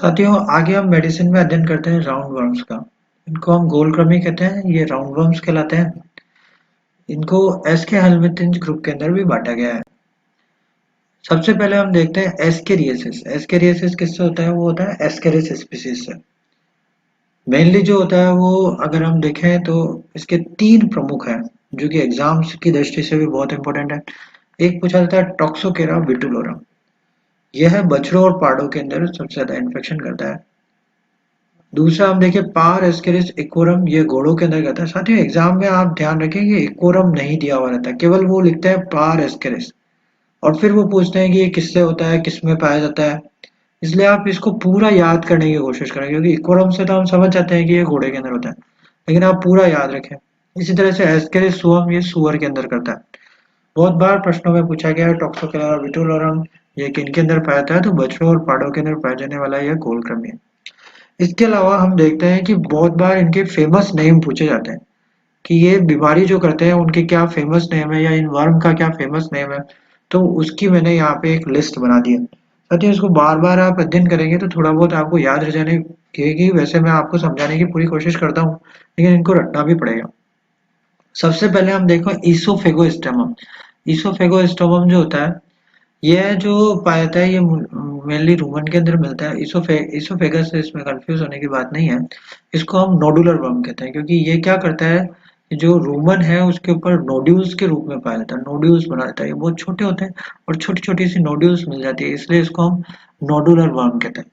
साथियों, आगे हम मेडिसिन में अध्ययन करते हैं राउंड वर्म्स का। इनको हम गोलकृमि कहते हैं। ये राउंड वर्म्स कहलाते हैं। इनको एस्के हेलमिंथेस ग्रुप के अंदर भी बांटा गया है। सबसे पहले हम देखते हैं एस्केरियसिस। एस्केरियसिस किससे होता है? वो होता है एस्केरिस स्पीसीज से। मेनली जो होता है वो, अगर हम देखें तो इसके तीन प्रमुख हैं जो कि एग्जाम्स की दृष्टि से भी बहुत इंपॉर्टेंट है। एक पूछा जाता है टॉक्सोकेरा विटुलोरम। यह बछड़ों और पाड़ों के अंदर सबसे ज्यादा इन्फेक्शन करता है। दूसरा हम देखिए पार एस्केरिस इकोरम, ये घोड़ों के अंदर कहता है। साथियों, एग्जाम में आप ध्यान रखें ये इकोरम नहीं दिया हुआ रहता है, केवल वो लिखते हैं पार एस्केरिस और फिर वो पूछते हैं कि ये किससे होता है, किस में पाया जाता है। इसलिए आप इसको पूरा याद करने की कोशिश करें, क्योंकि इकोरम से तो हम समझ जाते हैं कि ये घोड़े के अंदर होता है, लेकिन आप पूरा याद रखें। इसी तरह से एस्केरिस सुअम, ये सुअर के अंदर करता है। बहुत बार प्रश्नों में पूछा गया है टॉक्सोकेरा विटुलोरम ये किन के अंदर पाया जाता है, तो बछड़ों और पाड़ों के अंदर पाया जाने वाला यह गोलकृमि है। इसके अलावा हम देखते हैं कि बहुत बार इनके फेमस नेम पूछे जाते हैं कि ये बीमारी जो करते हैं उनके क्या फेमस नेम है, या इन वर्म का क्या फेमस नेम है। तो उसकी मैंने यहाँ पे एक लिस्ट बना दी है। साथियों, इसको बार बार आप अध्ययन करेंगे तो थोड़ा बहुत आपको याद रह जाने की। वैसे मैं आपको समझाने की पूरी कोशिश करता हूँ, लेकिन इनको रटना भी पड़ेगा। सबसे पहले हम देखो ईसोफेगोस्टोमम। ईसोफेगोस्टोमम जो होता है, यह जो पाया जाता है, ये मेनली रूमन के अंदर मिलता है। इसोफेगस से इसमें कंफ्यूज होने की बात नहीं है। इसको हम नोडुलर वर्म कहते हैं, क्योंकि ये क्या करता है, जो रूमन है उसके ऊपर नोड्यूल्स के रूप में पाया जाता है, नोड्यूल्स बना देता है। ये बहुत छोटे होते हैं और छोटी छोटी सी नोड्यूल्स मिल जाती है, इसलिए इसको हम नोडुलर वर्म कहते हैं।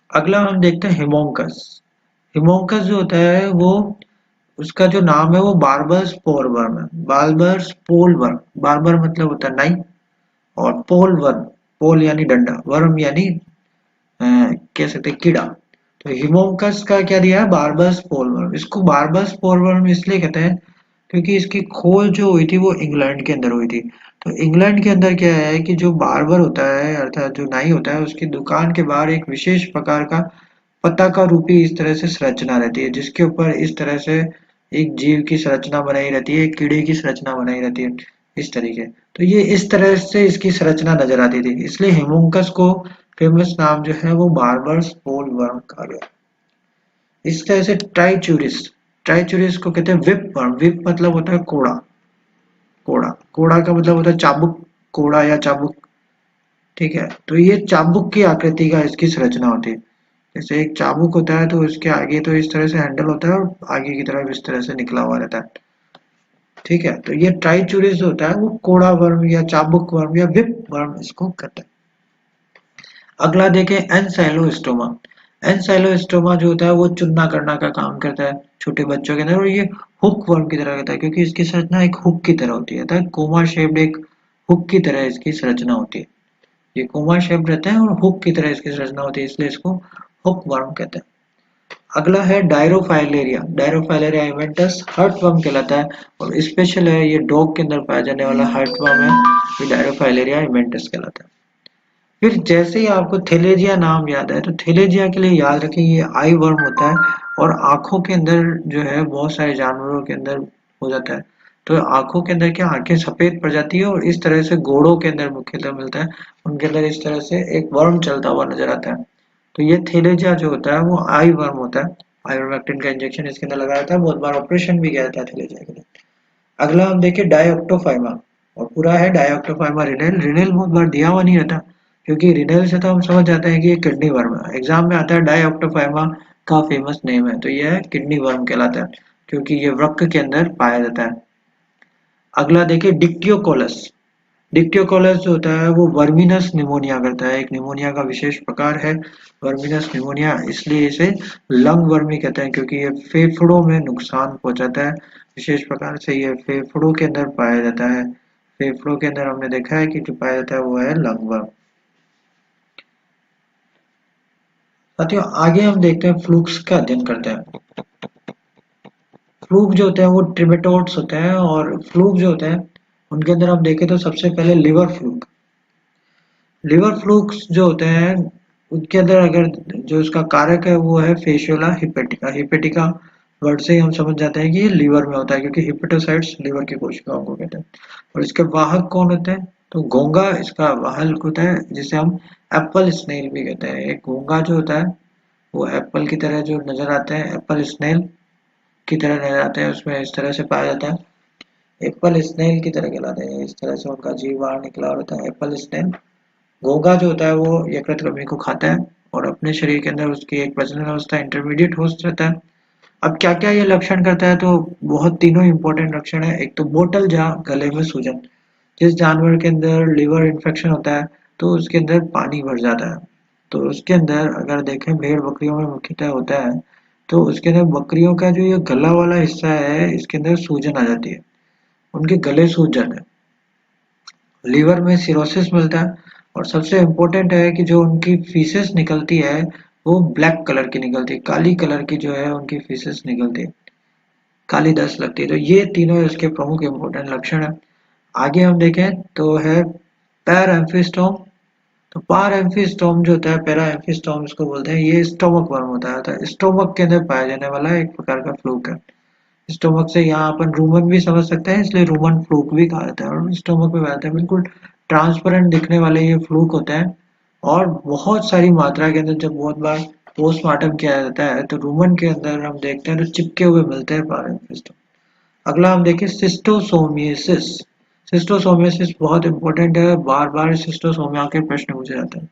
अगला हम देखते हैं हिमोंकस। हिमोंकस जो होता है वो, उसका जो नाम है वो बार्बर स्पोर वर्म है। बार्बर स्पोल वर्म, बार्बर मतलब होता है नाई, और पोल वर्म, पोल यानी डंडा, वर्म यानी कह सकते हैं कीड़ा। तो हिमोंकस का क्या दिया है? Barber's pole worm. इसको बार्बर स्पोल वर्म इसलिए कहते हैं क्योंकि इसकी खोज जो हुई थी वो इंग्लैंड के अंदर हुई थी। तो इंग्लैंड के अंदर क्या है कि जो बार्बर होता है अर्थात जो नाई होता है, उसकी दुकान के बाहर एक विशेष प्रकार का पताका रूपी इस तरह से संरचना रहती है, जिसके ऊपर इस तरह से एक जीव की संरचना बनाई रहती है, एक कीड़े की संरचना बनाई रहती है, इस तरीके। तो ये इस तरह से इसकी संरचना नजर आती थी, इसलिए हिमोंकस को फेमस नाम जो है वो बार्बर स्पोल वर्म कहा गया। इस तरह से ट्राइचूरिस, ट्राइचूरिस को कहते हैं विप वर्म। विप मतलब होता है कोड़ा, कोड़ा, कोड़ा का मतलब होता है चाबुक, कोड़ा या चाबुक। ठीक है, तो ये चाबुक की आकृति का इसकी संरचना होती है। जैसे एक चाबुक होता है तो उसके आगे तो इस तरह से हैंडल होता है और आगे की तरफ इस तरह से निकला हुआ रहता है। ठीक है, तो ये ट्राइचूरिस होता है वो कोड़ा वर्म या चाबुक वर्म या विप वर्म इसको कहते हैं। अगला देखें एनसाइलोस्टोमा। एनसाइलोस्टोमा जो होता है वो चूना करना का काम करता है छोटे बच्चों के अंदर, और ये हुक वर्म की तरह रहता है, क्योंकि इसकी संरचना एक हुक की तरह होती है, कोमा शेप्ड एक हुक की तरह इसकी संरचना होती है। ये कोमा शेप्ड रहता है और हुक की तरह इसकी संरचना होती है, इसलिए इसको हुक वर्म कहते हैं। अगला है डायरोफाइलेरिया। डायरोफाइलेरिया इवेंटस हर्टवर्म कहलाता है, और स्पेशल है ये डॉग के अंदर पाया जाने वाला हर्टवर्म है, ये डायरोफाइलेरिया इवेंटस कहलाता है। फिर जैसे ही आपको थेलेजिया नाम याद है, तो थेलेजिया के लिए याद रखें ये आई वर्म होता है, और आंखों के अंदर जो है बहुत सारे जानवरों के अंदर हो जाता है। तो आंखों के अंदर क्या, आंखें सफेद पड़ जाती है, और इस तरह से घोड़ों के अंदर मुख्यतः मिलता है, उनके अंदर इस तरह से एक वर्म चलता हुआ नजर आता है। तो ये थेलेजिया जो होता है वो आई वर्म होता है। आइवरमेक्टिन का इंजेक्शन इसके अंदर लगाया था, बहुत बार ऑपरेशन भी किया जाता है थेलेजिया के लिए। अगला हम देखिए डायोक्टोफाइमा, और पूरा है डायोक्टोफाइमा रिनेल। रिनेल बहुत बार दिया हुआ नहीं रहता, क्योंकि रिनेल से तो हम समझ जाते हैं कि ये किडनी वर्म है। एग्जाम में आता है डायोक्टोफाइमा का फेमस नेम है, तो यह है किडनी वर्म कहलाता है, क्योंकि ये वृक्क के अंदर पाया जाता है। अगला देखिए डिक्टियोकोलस। डिक्टियोकोलस जो होता है वो वर्मिनस निमोनिया करता है, एक निमोनिया का विशेष प्रकार है वर्मिनस निमोनिया, इसलिए इसे लंग वर्मी कहते हैं, क्योंकि ये फेफड़ों में नुकसान पहुंचाता है। विशेष प्रकार से ये फेफड़ों के अंदर पाया जाता है। फेफड़ों के अंदर हमने देखा है कि जो पाया जाता है वो है लंग वर्म। साथियों, आगे हम देखते हैं फ्लूक्स का अध्ययन करते हैं। फ्लूक जो होते हैं वो ट्रिमेटोड्स होते हैं, और फ्लूक जो होते हैं उनके अंदर हम देखें तो सबसे पहले लिवर फ्लूक। लिवर फ्लूक्स जो होते हैं उनके अंदर अगर जो इसका कारक है वो है फेशियोला हिपेटिका। हिपेटिका वर्ड से ही हम समझ जाते हैं कि ये लीवर में होता है, क्योंकि हिपेटोसाइट्स लीवर की कोशिकाओं को कहते हैं। और इसके वाहक कौन होते हैं? तो घोंघा इसका वाहक होता है, जिसे हम एप्पल स्नेल भी कहते हैं। एक घोंघा जो होता है वो एप्पल की तरह जो नजर आते हैं, एप्पल स्नेल की तरह नजर आते हैं, उसमें इस तरह से पाया जाता है। एप्पल स्नेल की तरह कहलाते हैं, इस तरह से उनका जीव बाहर निकला होता है एप्पल स्नेल। घोंघा जो होता है वो यकृतकृमि को खाता है और अपने शरीर के अंदर उसकी एक प्रजनन अवस्था इंटरमीडिएट होस्ट रहता है। अब क्या क्या ये लक्षण करता है, तो बहुत तीनों इंपॉर्टेंट लक्षण है। एक तो बोतल जा गले में सूजन, जिस जानवर के अंदर लिवर इन्फेक्शन होता है तो उसके अंदर पानी भर जाता है। तो उसके अंदर अगर देखें भेड़ बकरियों में मुख्यतः होता है, तो उसके अंदर बकरियों का जो ये गला वाला हिस्सा है इसके अंदर सूजन आ जाती है, उनके गले सूज जाते हैं। लीवर में सिरोसिस मिलता है और सबसे इम्पोर्टेंट है कि जो उनकी फीसेस निकलती है वो ब्लैक कलर की निकलती है, काली कलर की जो है उनकी फीसेस निकलती है, काली दस्त लगती है। तो ये तीनों इसके प्रमुख इम्पोर्टेंट लक्षण है। आगे हम देखें तो है पैर एम्फिस्टोम। तो पार एम्फिस्टोम जो होता है, पैरा एम्फिस्टोम इसको बोलते हैं, ये स्टोमक वर्म होता है। तो स्टोमक के अंदर पाया जाने वाला एक प्रकार का फ्लूक है। स्टोमक से यहाँ अपन रूमन भी समझ सकते हैं, इसलिए रूमन फ्लूक भी कहा जाता है। और स्टोमक में पाया जाता है, बिल्कुल ट्रांसपेरेंट दिखने वाले ये फ्लूक होते हैं। और बहुत सारी मात्रा के अंदर जब बहुत बार पोस्टमार्टम किया जाता है तो रूमन के अंदर हम देखते हैं तो चिपके हुए मिलते हैं पार एम्फिस्टोम। अगला हम देखें सिस्टोसोमियासिस। सिस्टोसोमियासिस बहुत इंपॉर्टेंट है, बार बार सिस्टोसोमिया के प्रश्न पूछे जाते हैं।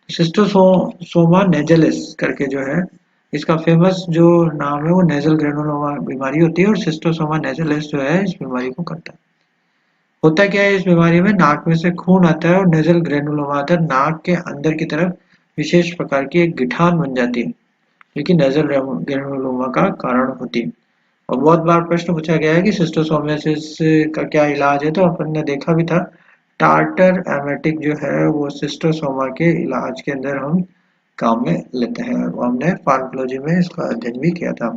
सिस्टोसोमा नेजलिस करके जो है इसका फेमस जो नाम है वो नेजल ग्रेनुलोमा बीमारी होती है, और सिस्टोसोमा नेजलिस जो है इस बीमारी को करता है। होता क्या है, इस बीमारी में नाक में से खून आता है और नेजल ग्रेनुलोमा आता है, नाक के अंदर की तरफ विशेष प्रकार की एक गिठान बन जाती है, जो कि नेजल ग्रेनुलोमा का कारण होती है। और बहुत बार प्रश्न पूछा गया है कि सिस्टोसोमियासिस का क्या इलाज है, तो अपन ने देखा भी था टार्टर एमेटिक जो है वो सिस्टोसोमा के इलाज के अंदर हम काम में लेते हैं। वो हमने फार्माकोलॉजी में इसका अध्ययन भी किया था।